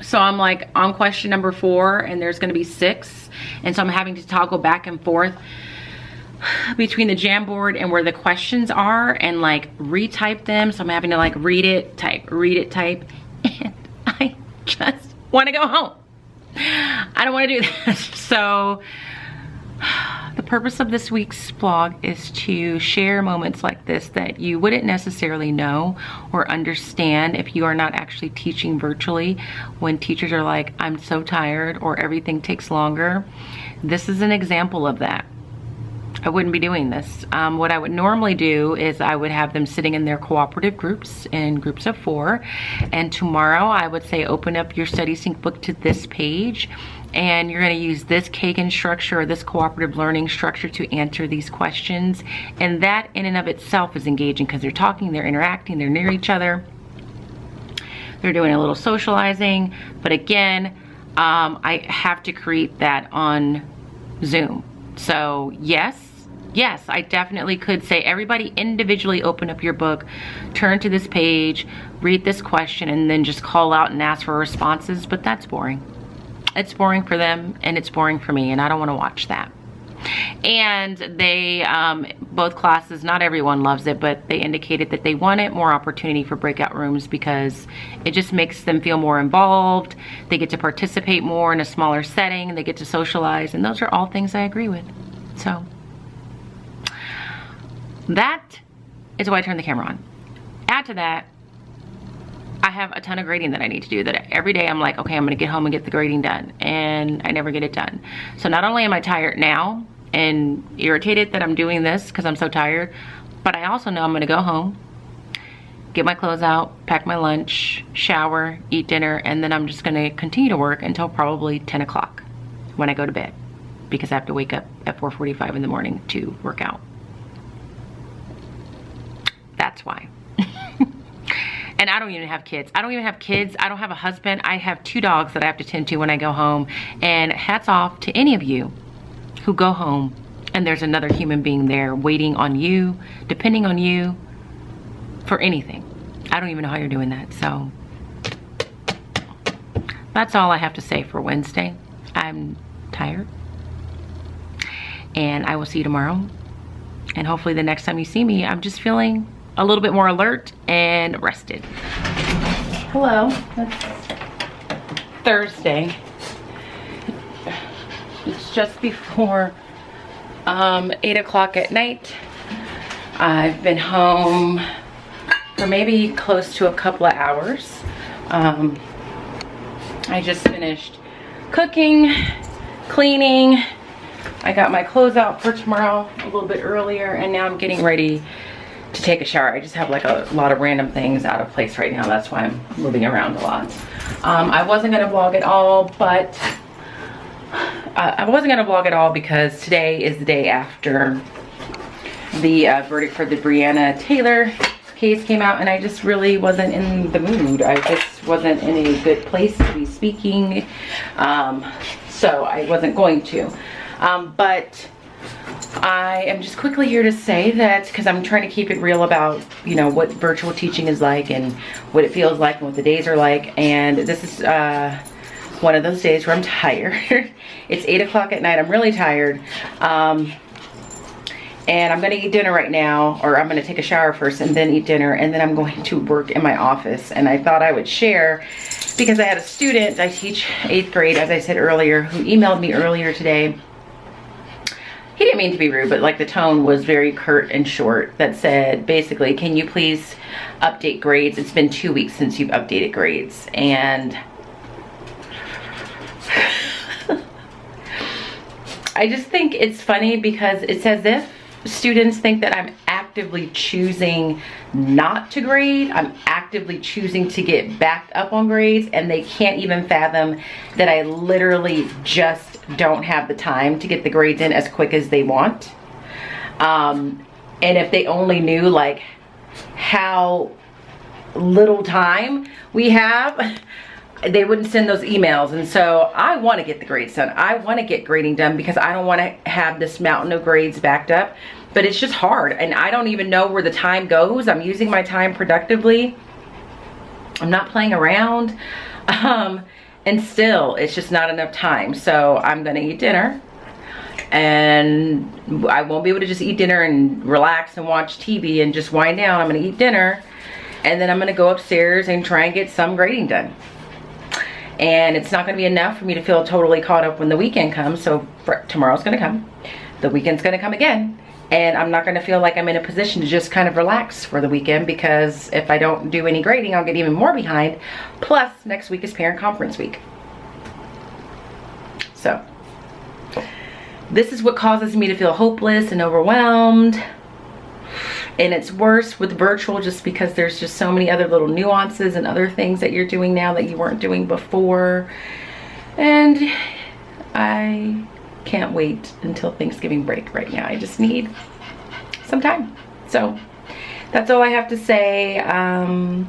So I'm like on question number 4 and there's gonna be 6. And so I'm having to toggle back and forth between the Jamboard and where the questions are and like retype them. So I'm having to like read it, type, and I just want to go home. I don't want to do that. So the purpose of this week's vlog is to share moments like this that you wouldn't necessarily know or understand if you are not actually teaching virtually, when teachers are like, I'm so tired, or everything takes longer. This is an example of that. I wouldn't be doing this. What I would normally do is I would have them sitting in their cooperative groups in groups of 4. And tomorrow I would say, open up your Study Sync book to this page. And you're gonna use this Kagan structure or this cooperative learning structure to answer these questions. And that in and of itself is engaging because they're talking, they're interacting, they're near each other. They're doing a little socializing. But again, I have to create that on Zoom. So yes, I definitely could say, everybody individually open up your book, turn to this page, read this question, and then just call out and ask for responses, but that's boring. It's boring for them and it's boring for me, and I don't want to watch that. And they, both classes, not everyone loves it, but they indicated that they wanted more opportunity for breakout rooms because it just makes them feel more involved. They get to participate more in a smaller setting. They get to socialize, and those are all things I agree with. So that is why I turned the camera on. Add to that, I have a ton of grading that I need to do, that every day I'm like, okay, I'm gonna get home and get the grading done, and I never get it done. So not only am I tired now and irritated that I'm doing this because I'm so tired, but I also know I'm gonna go home, get my clothes out, pack my lunch, shower, eat dinner, and then I'm just gonna continue to work until probably 10 o'clock when I go to bed, because I have to wake up at 4:45 in the morning to work out. That's why. And I don't even have kids. I don't have a husband. I have 2 dogs that I have to tend to when I go home. And hats off to any of you who go home and there's another human being there waiting on you, depending on you for anything. I don't even know how you're doing that. So that's all I have to say for Wednesday. I'm tired. And I will see you tomorrow. And hopefully the next time you see me, I'm just feeling a little bit more alert and rested. Hello, it's Thursday. It's just before 8 o'clock at night. I've been home for maybe close to a couple of hours. I just finished cooking, cleaning. I got my clothes out for tomorrow a little bit earlier, and now I'm getting ready to take a shower. I just have like a lot of random things out of place right now. That's why I'm moving around a lot. I wasn't gonna vlog at all, but because today is the day after the verdict for the Breonna Taylor case came out, and I just really wasn't in the mood. I just wasn't in a good place to be speaking, so I wasn't going to. But I am just quickly here to say that, because I'm trying to keep it real about, you know, what virtual teaching is like and what it feels like and what the days are like. And this is one of those days where I'm tired. It's 8 o'clock at night. I'm really tired. And I'm gonna eat dinner right now, or I'm gonna take a shower first and then eat dinner, and then I'm going to work in my office. And I thought I would share, because I had a student, I teach 8th grade, as I said earlier, who emailed me earlier today. He didn't mean to be rude, but like the tone was very curt and short, that said, basically, can you please update grades? It's been 2 weeks since you've updated grades. And I just think it's funny, because it's as if students think that I'm actively choosing not to grade. I'm actively choosing to get backed up on grades, and they can't even fathom that I literally just don't have the time to get the grades in as quick as they want. And if they only knew like how little time we have, they wouldn't send those emails. And so I want to get the grades done. I want to get grading done because I don't want to have this mountain of grades backed up. But it's just hard, and I don't even know where the time goes. I'm using my time productively. I'm not playing around. And still, it's just not enough time. So I'm gonna eat dinner, and I won't be able to just eat dinner and relax and watch TV and just wind down. I'm gonna eat dinner, and then I'm gonna go upstairs and try and get some grading done. And it's not gonna be enough for me to feel totally caught up when the weekend comes. So tomorrow's gonna come, the weekend's gonna come again. And I'm not gonna feel like I'm in a position to just kind of relax for the weekend, because if I don't do any grading, I'll get even more behind. Plus, next week is parent conference week. So, this is what causes me to feel hopeless and overwhelmed. And it's worse with virtual just because there's just so many other little nuances and other things that you're doing now that you weren't doing before. And I can't wait until Thanksgiving break right now. I just need some time. So that's all I have to say. I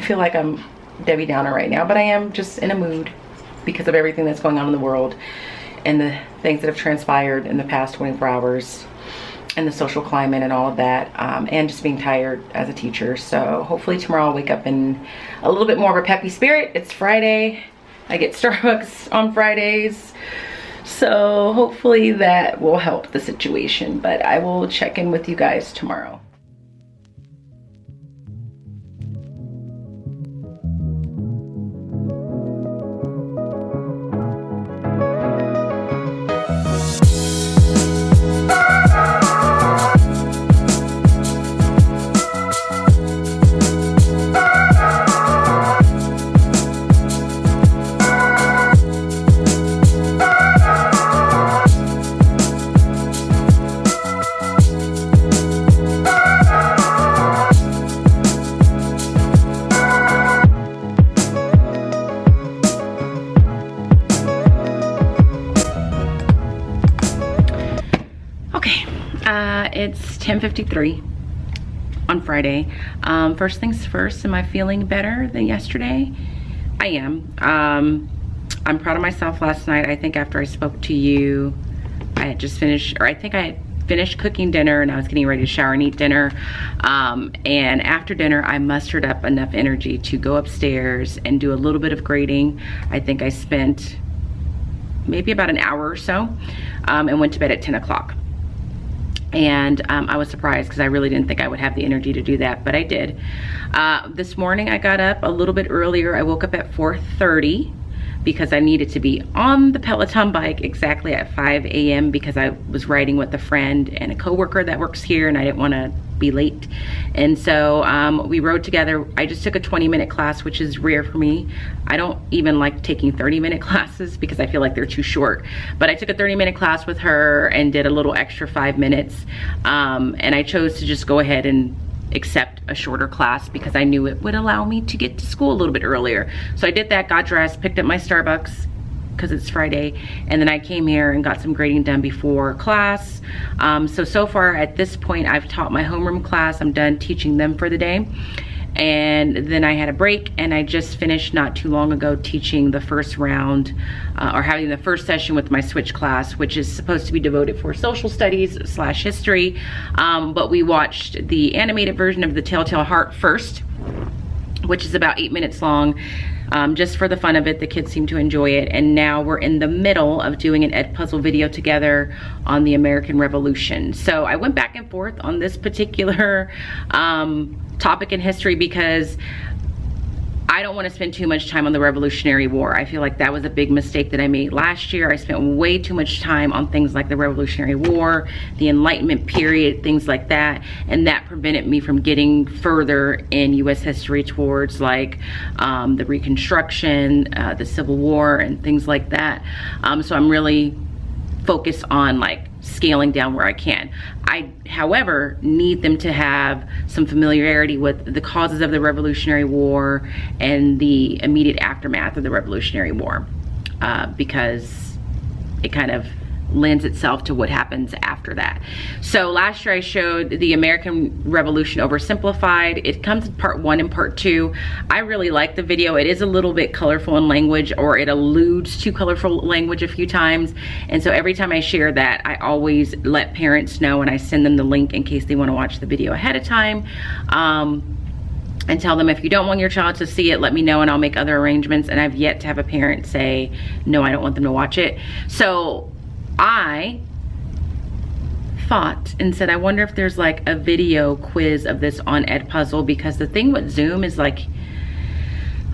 feel like I'm Debbie Downer right now, but I am just in a mood because of everything that's going on in the world and the things that have transpired in the past 24 hours and the social climate and all of that, and just being tired as a teacher. So hopefully tomorrow I'll wake up in a little bit more of a peppy spirit. It's Friday. I get Starbucks on Fridays, so hopefully that will help the situation, but I will check in with you guys tomorrow. It's 10:53 on Friday. First things first, am I feeling better than yesterday? I am. I'm proud of myself last night. I think after I spoke to you, I had just finished, or I think I had finished cooking dinner and I was getting ready to shower and eat dinner. And after dinner, I mustered up enough energy to go upstairs and do a little bit of grading. I think I spent maybe about an hour or so, and went to bed at 10 o'clock. And I was surprised because I really didn't think I would have the energy to do that, but I did. This morning I got up a little bit earlier. I woke up at 4:30 because I needed to be on the Peloton bike exactly at 5 a.m. because I was riding with a friend and a coworker that works here, and I didn't want to be late. And so we rode together. I just took a 20-minute class, which is rare for me. I don't even like taking 30-minute classes because I feel like they're too short. But I took a 30-minute class with her and did a little extra 5 minutes. And I chose to just go ahead and accept a shorter class because I knew it would allow me to get to school a little bit earlier. So I did that, got dressed, picked up my Starbucks because it's Friday, and then I came here and got some grading done before class. So far at this point, I've taught my homeroom class. I'm done teaching them for the day. And then I had a break, and I just finished not too long ago teaching the first round, or having the first session with my switch class, which is supposed to be devoted for social studies / history. But we watched the animated version of The Telltale Heart first, which is about 8 minutes long. Just for the fun of it, the kids seem to enjoy it. And now we're in the middle of doing an Edpuzzle video together on the American Revolution. So I went back and forth on this particular topic in history because I don't want to spend too much time on the Revolutionary War. I feel like that was a big mistake that I made last year. I spent way too much time on things like the Revolutionary War, the Enlightenment period, things like that, and that prevented me from getting further in U.S. history towards like the Reconstruction, the Civil War, and things like that. So I'm really focused on like scaling down where I can. I, however, need them to have some familiarity with the causes of the Revolutionary War and the immediate aftermath of the Revolutionary War, because it kind of lends itself to what happens after that. So last year I showed the American Revolution Oversimplified. It comes in part 1 and part 2. I really like the video. It is a little bit colorful in language, or it alludes to colorful language a few times. And so every time I share that, I always let parents know, and I send them the link in case they want to watch the video ahead of time. And tell them, if you don't want your child to see it, let me know and I'll make other arrangements. And I've yet to have a parent say, no, I don't want them to watch it. So I thought and said, I wonder if there's like a video quiz of this on Edpuzzle, because the thing with Zoom is like,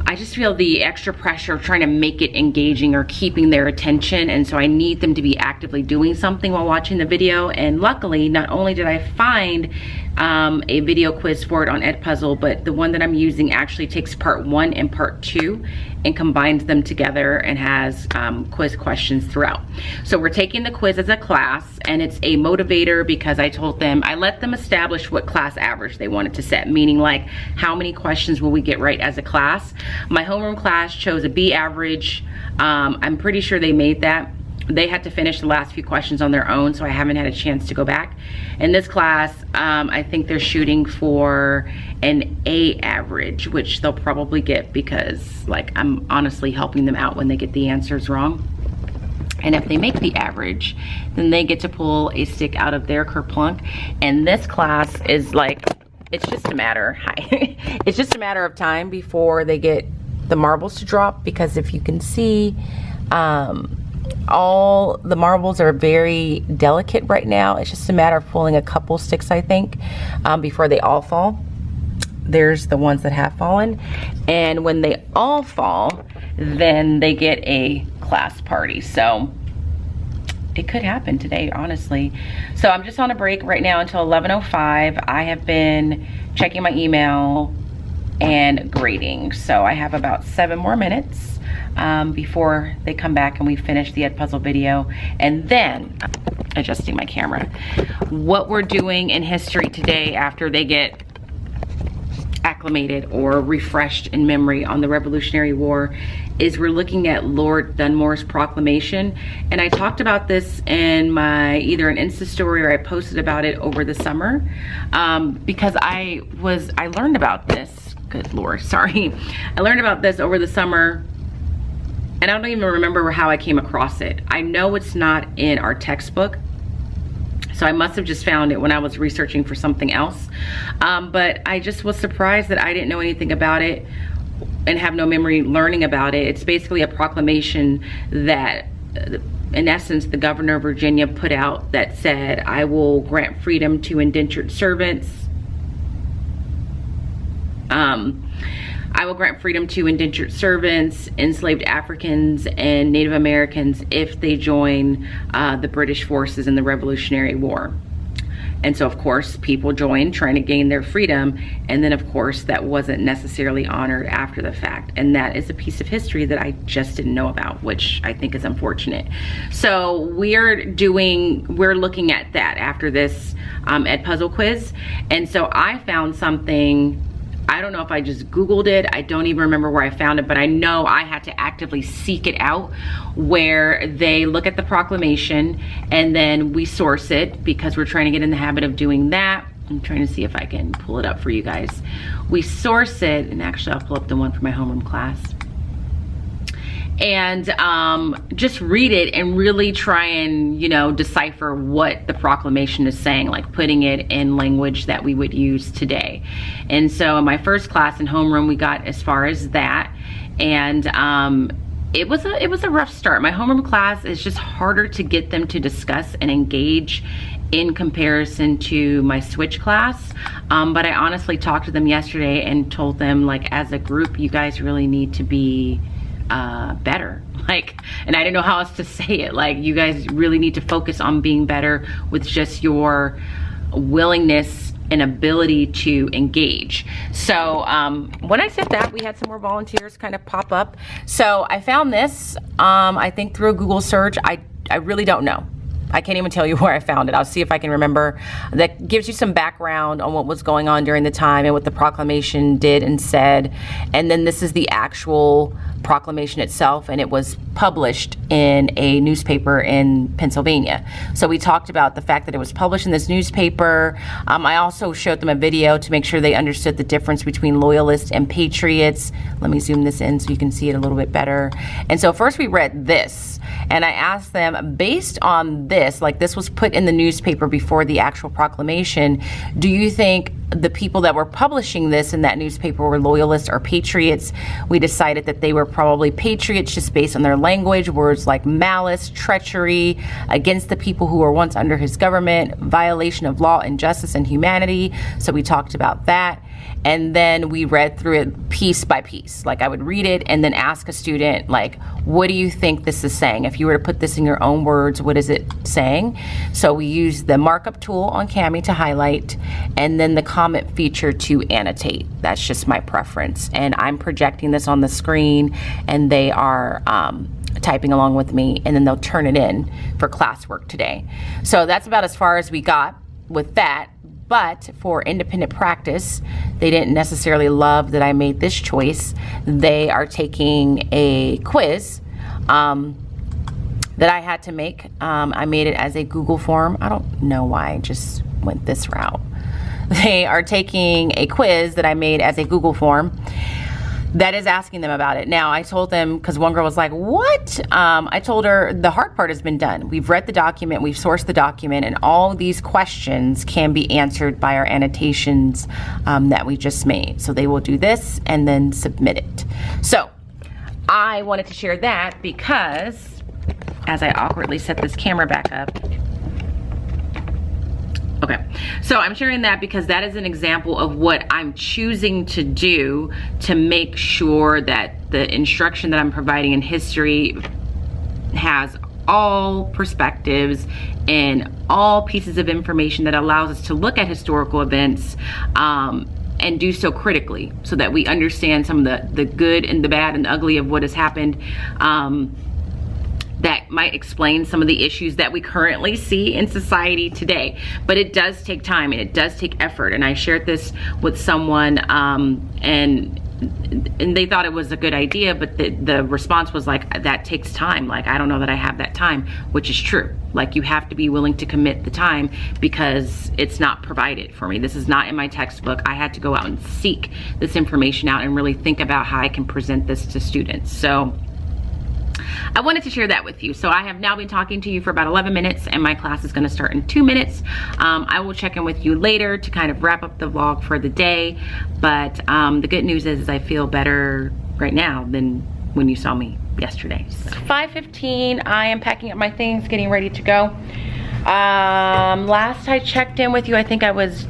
I just feel the extra pressure of trying to make it engaging or keeping their attention. And so I need them to be actively doing something while watching the video. And luckily, not only did I find a video quiz for it on Edpuzzle, but the one that I'm using actually takes part 1 and part 2 and combines them together and has quiz questions throughout. So we're taking the quiz as a class, and it's a motivator because I told them, I let them establish what class average they wanted to set, meaning like how many questions will we get right as a class. My homeroom class chose a B average. I'm pretty sure they made that. They had to finish the last few questions on their own, so I haven't had a chance to go back. In this class, I think they're shooting for an A average, which they'll probably get because like I'm honestly helping them out when they get the answers wrong. And if they make the average, then they get to pull a stick out of their kerplunk. And this class is like, it's just a matter, it's just a matter of time before they get the marbles to drop, because if you can see, all the marbles are very delicate right now. It's just a matter of pulling a couple sticks, I think, before they all fall. There's the ones that have fallen. And when they all fall, then they get a class party. So it could happen today, honestly. So I'm just on a break right now until 11:05. I have been checking my email and grading. So I have about 7 more minutes before they come back and we finish the Edpuzzle video. And then, adjusting my camera, what we're doing in history today after they get acclimated or refreshed in memory on the Revolutionary War is we're looking at Lord Dunmore's proclamation. And I talked about this in my either an Insta story or I posted about it over the summer because I learned about this. Good Lord, sorry. I learned about this over the summer and I don't even remember how I came across it. I know it's not in our textbook, so I must have just found it when I was researching for something else. But I just was surprised that I didn't know anything about it and have no memory learning about it. It's basically a proclamation that, in essence, the governor of Virginia put out that said, I will grant freedom to indentured servants. I will grant freedom to indentured servants, enslaved Africans, and Native Americans if they join the British forces in the Revolutionary War. And so, of course, people joined trying to gain their freedom. And then, of course, that wasn't necessarily honored after the fact. And that is a piece of history that I just didn't know about, which I think is unfortunate. So we're looking at that after this Edpuzzle quiz. And so I found something. I don't know if I just Googled it. I don't even remember where I found it, but I know I had to actively seek it out, where they look at the proclamation and then we source it because we're trying to get in the habit of doing that. I'm trying to see if I can pull it up for you guys. We source it, and actually I'll pull up the one for my homeroom class. And just read it and really try and, decipher what the proclamation is saying, like putting it in language that we would use today. And so in my first class in homeroom, we got as far as that. And it was a rough start. My homeroom class is just harder to get them to discuss and engage in comparison to my switch class. But I honestly talked to them yesterday and told them, like, as a group, you guys really need to be better. And I didn't know how else to say it. Like, you guys really need to focus on being better with just your willingness and ability to engage. So when I said that, we had some more volunteers kind of pop up. So I found this, I think through a Google search. I really don't know. I can't even tell you where I found it. I'll see if I can remember. That gives you some background on what was going on during the time and what the proclamation did and said. And then this is the actual proclamation itself, and it was published in a newspaper in Pennsylvania. So we talked about the fact that it was published in this newspaper. I also showed them a video to make sure they understood the difference between loyalists and patriots. Let me zoom this in so you can see it a little bit better. And so first we read this, and I asked them, based on this, like this was put in the newspaper before the actual proclamation, do you think the people that were publishing this in that newspaper were loyalists or patriots? We decided that they were probably patriots just based on their language, words like malice, treachery, against the people who were once under his government, violation of law and justice and humanity. So we talked about that. And then we read through it piece by piece. Like I would read it and then ask a student, like, what do you think this is saying? If you were to put this in your own words, what is it saying? So we used the markup tool on Cami to highlight, and then the comment feature to annotate. That's just my preference. And I'm projecting this on the screen, and they are typing along with me, and then they'll turn it in for classwork today. So that's about as far as we got with that. But for independent practice, they didn't necessarily love that I made this choice. They are taking a quiz that I had to make. I made it as a Google form. I don't know why I just went this route. They are taking a quiz that I made as a Google form that is asking them about it. Now, I told them, because one girl was like, what? I told her the hard part has been done. We've read the document, we've sourced the document, and all these questions can be answered by our annotations that we just made. So they will do this and then submit it. So I wanted to share that because, as I awkwardly set this camera back up, okay, so I'm sharing that because that is an example of what I'm choosing to do to make sure that the instruction that I'm providing in history has all perspectives and all pieces of information that allows us to look at historical events and do so critically so that we understand some of the good and the bad and the ugly of what has happened. That might explain some of the issues that we currently see in society today. But it does take time and it does take effort. And I shared this with someone and they thought it was a good idea, but the response was like, that takes time. Like, I don't know that I have that time, which is true. Like, you have to be willing to commit the time because it's not provided for me. This is not in my textbook. I had to go out and seek this information out and really think about how I can present this to students. So I wanted to share that with you. So I have now been talking to you for about 11 minutes and my class is going to start in 2 minutes. I will check in with you later to kind of wrap up the vlog for the day. But the good news is I feel better right now than when you saw me yesterday. So. 5:15, I am packing up my things, getting ready to go. Last I checked in with you, I think I was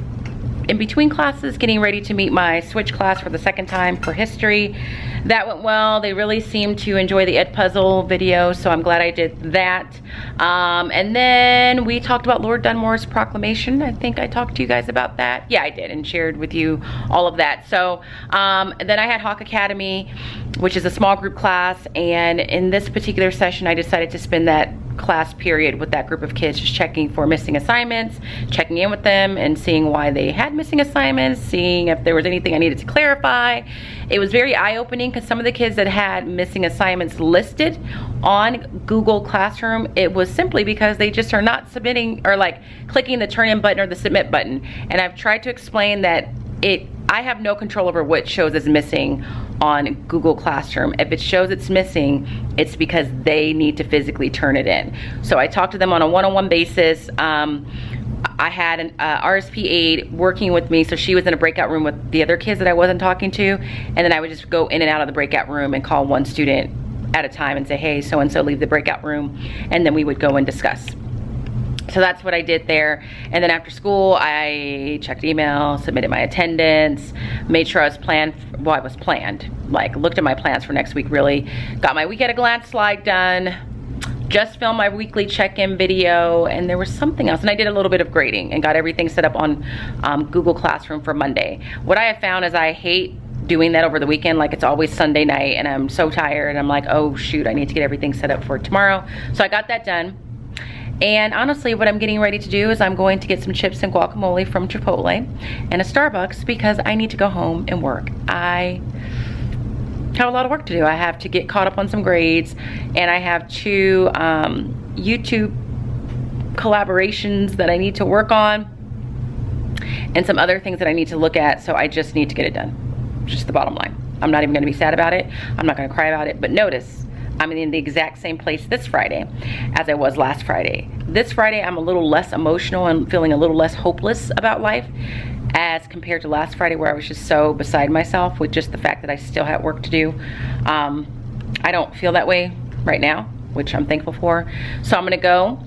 in between classes getting ready to meet my switch class for the second time for history. That went well. They really seemed to enjoy the Ed Puzzle video, so I'm glad I did that. And then we talked about Lord Dunmore's proclamation. I think I talked to you guys about that. Yeah, I did, and shared with you all of that. So then I had Hawk Academy, which is a small group class, and in this particular session I decided to spend that class period with that group of kids just checking for missing assignments, checking in with them and seeing why they had missing assignments, seeing if there was anything I needed to clarify. It was very eye-opening because some of the kids that had missing assignments listed on Google Classroom, it was simply because they just are not submitting or like clicking the turn in button or the submit button. And I've tried to explain that I have no control over what shows as missing on Google Classroom. If it shows it's missing, it's because they need to physically turn it in. So I talked to them on a one-on-one basis. I had an RSP aide working with me, so she was in a breakout room with the other kids that I wasn't talking to, and then I would just go in and out of the breakout room and call one student at a time and say, hey, so-and-so, leave the breakout room, and then we would go and discuss. So that's what I did there. And then after school, I checked email, submitted my attendance, made sure I was planned, well, I was planned, like looked at my plans for next week really, got my week at a glance slide done, just filmed my weekly check-in video, and there was something else. And I did a little bit of grading and got everything set up on Google Classroom for Monday. What I have found is I hate doing that over the weekend. Like, it's always Sunday night and I'm so tired and I'm like, oh shoot, I need to get everything set up for tomorrow. So I got that done. And honestly, what I'm getting ready to do is I'm going to get some chips and guacamole from Chipotle and a Starbucks because I need to go home and work. I have a lot of work to do. I have to get caught up on some grades, and I have 2 YouTube collaborations that I need to work on, and some other things that I need to look at, so I just need to get it done. Just the bottom line. I'm not even gonna be sad about it. I'm not gonna cry about it, but notice, I'm in the exact same place this Friday as I was last Friday. This Friday, I'm a little less emotional and feeling a little less hopeless about life as compared to last Friday, where I was just so beside myself with just the fact that I still had work to do. I don't feel that way right now, which I'm thankful for. So I'm gonna go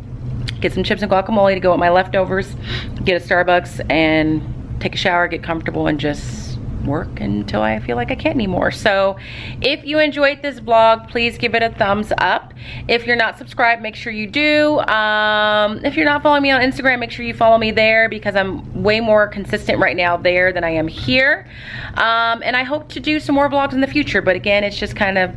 get some chips and guacamole to go with my leftovers, get a Starbucks, and take a shower, get comfortable, and just work until I feel like I can't anymore. So if you enjoyed this vlog, please give it a thumbs up. If you're not subscribed, make sure you do. If you're not following me on Instagram, make sure you follow me there, because I'm way more consistent right now there than I am here. And I hope to do some more vlogs in the future, but again, it's just kind of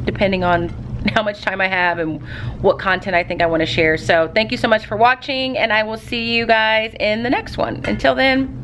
depending on how much time I have and what content I think I want to share. So thank you so much for watching, and I will see you guys in the next one. Until then,